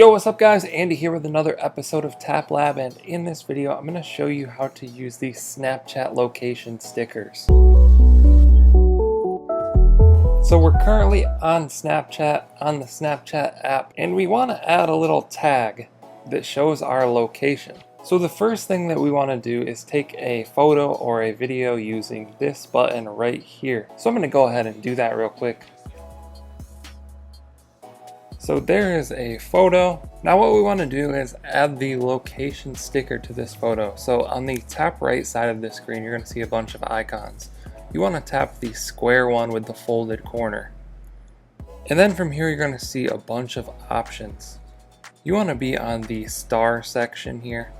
Yo, what's up guys? Andy here with another episode of Tap Lab, and in this video I'm going to show you how to use these Snapchat location stickers. So we're currently on Snapchat, on the Snapchat app, and we want to add a little tag that shows our location. So the first thing that we want to do is take a photo or a video using this button right here. So I'm going to go ahead and do that real quick. So there is a photo. Now what we want to do is add the location sticker to this photo. So on the top right side of the screen, you're going to see a bunch of icons. You want to tap the square one with the folded corner. And then from here, you're going to see a bunch of options. You want to be on the star section here.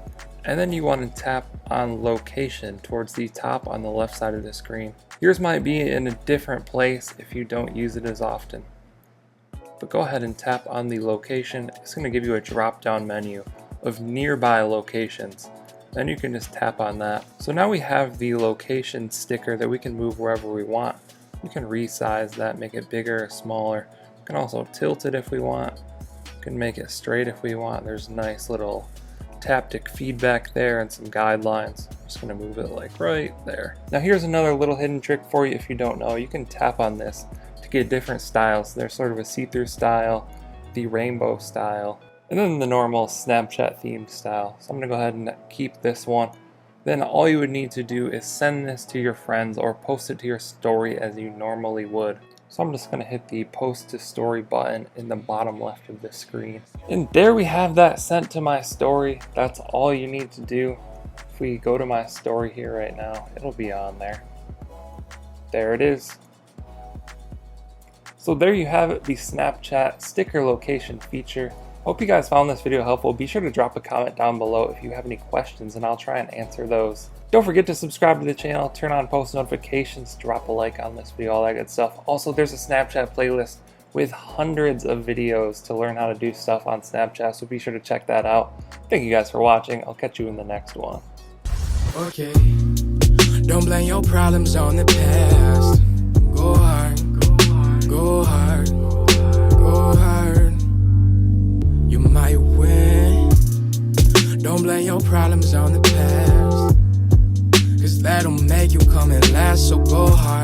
And then you want to tap on location towards the top on the left side of the screen. Yours might be in a different place if you don't use it as often. But go ahead and tap on the location. It's going to give you a drop down menu of nearby locations. Then you can just tap on that. So now we have the location sticker that we can move wherever we want. We can resize that, make it bigger or smaller. We can also tilt it if we want. We can make it straight if we want. There's nice little taptic feedback there and some guidelines. I'm just going to move it like right there. Now here's another little hidden trick for you if you don't know. You can tap on this to get different styles. There's sort of a see-through style, the rainbow style, and then the normal Snapchat themed style. So I'm going to go ahead and keep this one. Then all you would need to do is send this to your friends or post it to your story as you normally would. So I'm just going to hit the post to story button in the bottom left of the screen. And there we have that sent to my story. That's all you need to do. If we go to my story here right now, it'll be on there. There it is. So there you have it, the Snapchat sticker location feature. Hope you guys found this video helpful. Be sure to drop a comment down below if you have any questions and I'll try and answer those. Don't forget to subscribe to the channel, turn on post notifications, drop a like on this video, all that good stuff. Also, there's a Snapchat playlist with hundreds of videos to learn how to do stuff on Snapchat, so be sure to check that out. Thank you guys for watching. I'll catch you in the next one. Okay, don't blame your problems on the past. Go hard, go hard, go hard. You might win. Don't blame your problems on the past, 'cause that'll make you come and last. So go hard.